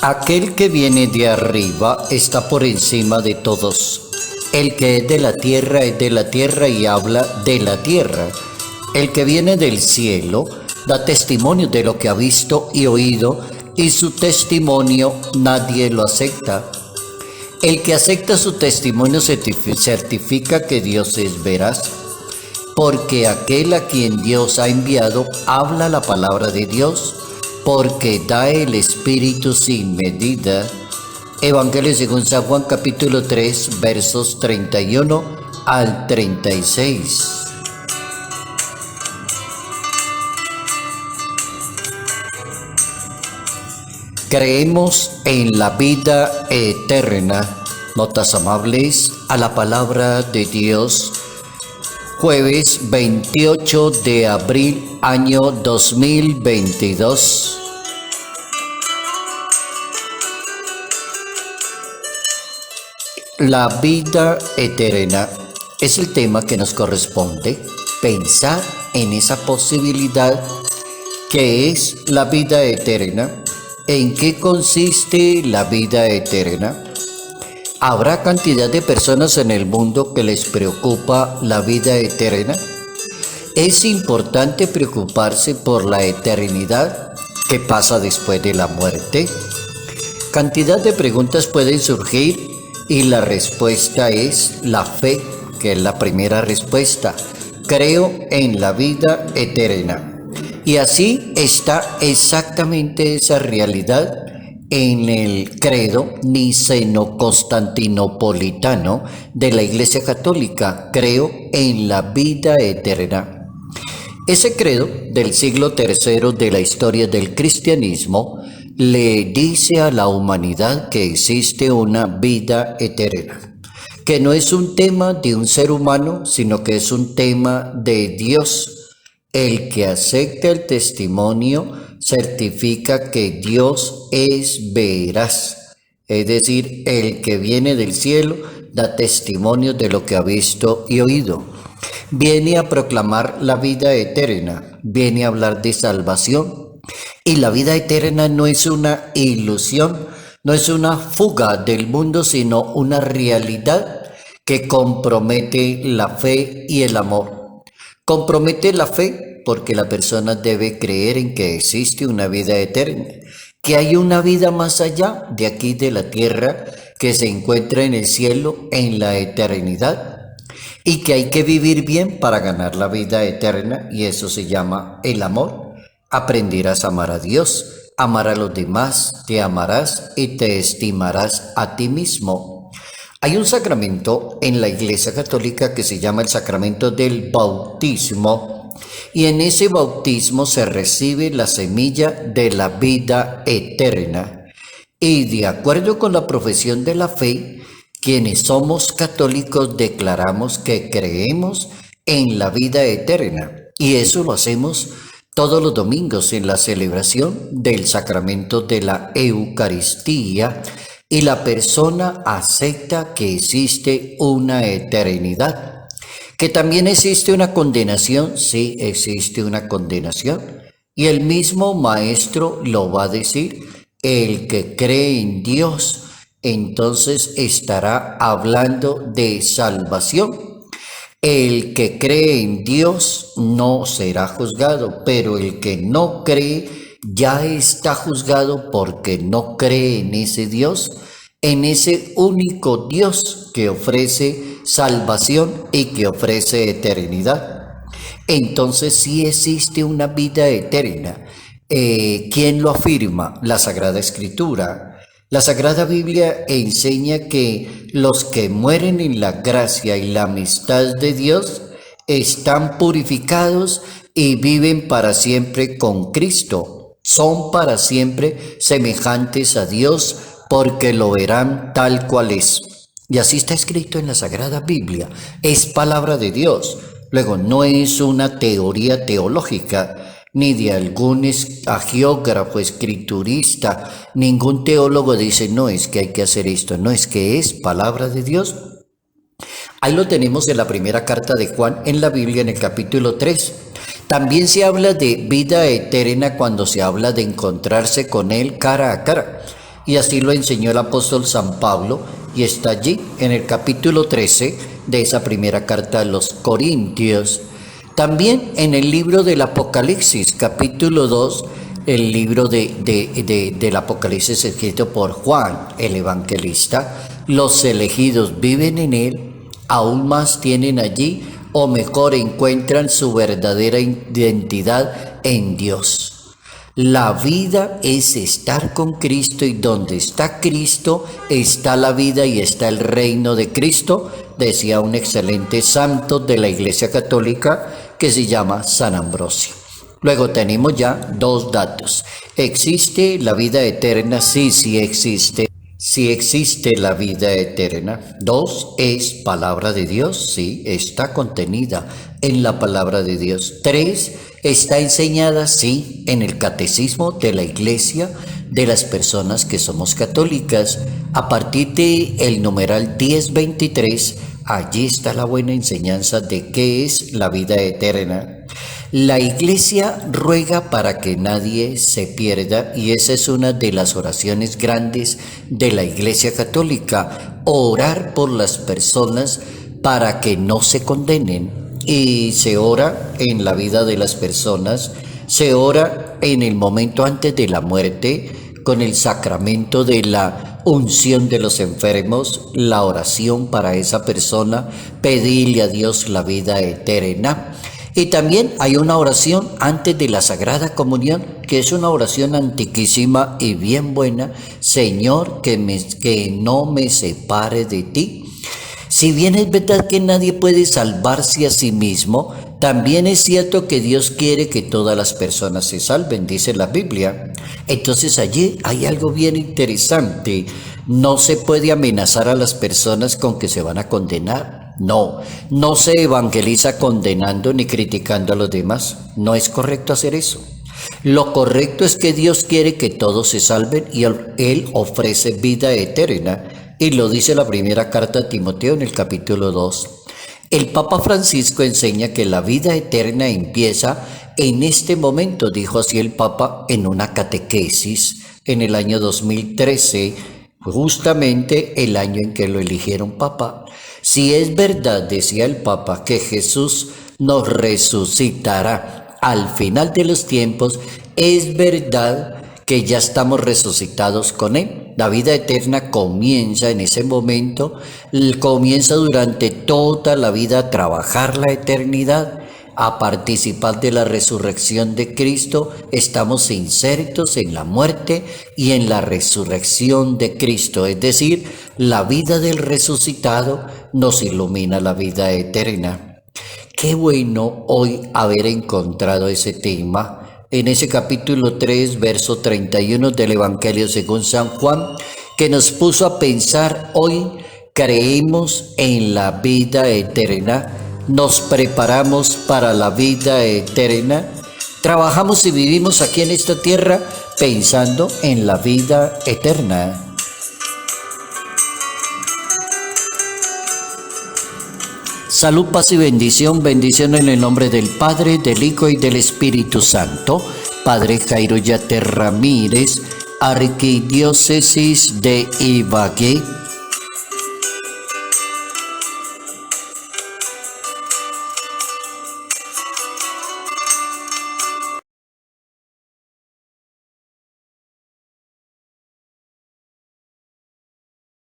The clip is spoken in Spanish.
Aquel que viene de arriba está por encima de todos. El que es de la tierra es de la tierra y habla de la tierra. El que viene del cielo da testimonio de lo que ha visto y oído, y su testimonio nadie lo acepta. El que acepta su testimonio certifica que Dios es veraz, porque aquel a quien Dios ha enviado habla la palabra de Dios, porque da el Espíritu sin medida. Evangelio según San Juan capítulo 3 versos 31 al 36. Creemos en la vida eterna. Notas amables a la palabra de Dios. Jueves 28 de abril, año 2022. La vida eterna es el tema que nos corresponde. Pensar en esa posibilidad que es la vida eterna. ¿En qué consiste la vida eterna? ¿Habrá cantidad de personas en el mundo que les preocupa la vida eterna? Es importante preocuparse por la eternidad que pasa después de la muerte. Cantidad de preguntas pueden surgir y la respuesta es la fe, que es la primera respuesta. Creo en la vida eterna. Y así está exactamente esa realidad en el credo niceno-constantinopolitano de la Iglesia Católica. Creo en la vida eterna. Ese credo del siglo III de la historia del cristianismo le dice a la humanidad que existe una vida eterna, que no es un tema de un ser humano, sino que es un tema de Dios. El que acepta el testimonio certifica que Dios es veraz. Es decir, el que viene del cielo da testimonio de lo que ha visto y oído. Viene a proclamar la vida eterna, viene a hablar de salvación. Y la vida eterna no es una ilusión, no es una fuga del mundo, sino una realidad que compromete la fe y el amor. Compromete la fe porque la persona debe creer en que existe una vida eterna, que hay una vida más allá de aquí de la tierra, que se encuentra en el cielo, en la eternidad, y que hay que vivir bien para ganar la vida eterna, y eso se llama el amor. Aprenderás a amar a Dios, amar a los demás, te amarás y te estimarás a ti mismo. Hay un sacramento en la Iglesia Católica que se llama el sacramento del bautismo, y en ese bautismo se recibe la semilla de la vida eterna. Y de acuerdo con la profesión de la fe, quienes somos católicos declaramos que creemos en la vida eterna, y eso lo hacemos todos los domingos en la celebración del sacramento de la Eucaristía, y la persona acepta que existe una eternidad. ¿Que también existe una condenación? Sí, existe una condenación. Y el mismo maestro lo va a decir. El que cree en Dios, entonces estará hablando de salvación. El que cree en Dios no será juzgado, pero el que no cree ya está juzgado porque no cree en ese Dios, en ese único Dios que ofrece salvación y que ofrece eternidad. Entonces sí existe una vida eterna. ¿Quién lo afirma? La Sagrada Escritura. La Sagrada Biblia enseña que los que mueren en la gracia y la amistad de Dios están purificados y viven para siempre con Cristo. Son para siempre semejantes a Dios porque lo verán tal cual es. Y así está escrito en la Sagrada Biblia. Es palabra de Dios. Luego, no es una teoría teológica, ni de algún agiógrafo, escriturista. Ningún teólogo dice, no, es que hay que hacer esto. No, es que es palabra de Dios. Ahí lo tenemos en la primera carta de Juan en la Biblia, en el capítulo 3. También se habla de vida eterna cuando se habla de encontrarse con Él cara a cara. Y así lo enseñó el apóstol San Pablo y está allí en el capítulo 13 de esa primera carta a los Corintios. También en el libro del Apocalipsis, capítulo 2, el libro del Apocalipsis escrito por Juan, el evangelista, los elegidos viven en él, aún más tienen allí, o mejor encuentran su verdadera identidad en Dios. La vida es estar con Cristo, y donde está Cristo está la vida y está el reino de Cristo, decía un excelente santo de la Iglesia Católica que se llama San Ambrosio. Luego tenemos ya dos datos. ¿Existe la vida eterna? Sí existe. Sí existe la vida eterna. Dos, ¿es palabra de Dios? Sí, está contenida en la palabra de Dios. Tres, está enseñada, sí, en el catecismo de la Iglesia de las personas que somos católicas. A partir del numeral 1023, allí está la buena enseñanza de qué es la vida eterna. La Iglesia ruega para que nadie se pierda, y esa es una de las oraciones grandes de la Iglesia Católica, orar por las personas para que no se condenen. Y se ora en la vida de las personas, se ora en el momento antes de la muerte, con el sacramento de la unción de los enfermos, la oración para esa persona, pedirle a Dios la vida eterna. Y también hay una oración antes de la Sagrada Comunión, que es una oración antiquísima y bien buena: Señor, que no me separe de ti. Si bien es verdad que nadie puede salvarse a sí mismo, también es cierto que Dios quiere que todas las personas se salven, dice la Biblia. Entonces allí hay algo bien interesante. No se puede amenazar a las personas con que se van a condenar. No se evangeliza condenando ni criticando a los demás. No es correcto hacer eso. Lo correcto es que Dios quiere que todos se salven, y Él ofrece vida eterna. Y lo dice la primera carta a Timoteo en el capítulo 2. El Papa Francisco enseña que la vida eterna empieza en este momento, dijo así el Papa en una catequesis en el año 2013, justamente el año en que lo eligieron Papa. Si es verdad, decía el Papa, que Jesús nos resucitará al final de los tiempos, es verdad que ya estamos resucitados con Él. La vida eterna comienza en ese momento, comienza durante toda la vida a trabajar la eternidad, a participar de la resurrección de Cristo. Estamos insertos en la muerte y en la resurrección de Cristo, es decir, la vida del resucitado nos ilumina la vida eterna. Qué bueno hoy haber encontrado ese tema en ese capítulo 3, verso 31 del Evangelio según San Juan, que nos puso a pensar hoy: creemos en la vida eterna, nos preparamos para la vida eterna, trabajamos y vivimos aquí en esta tierra pensando en la vida eterna. Salud, paz y bendición. Bendición en el nombre del Padre, del Hijo y del Espíritu Santo. Padre Jairo Yate Ramírez, Arquidiócesis de Ibagué,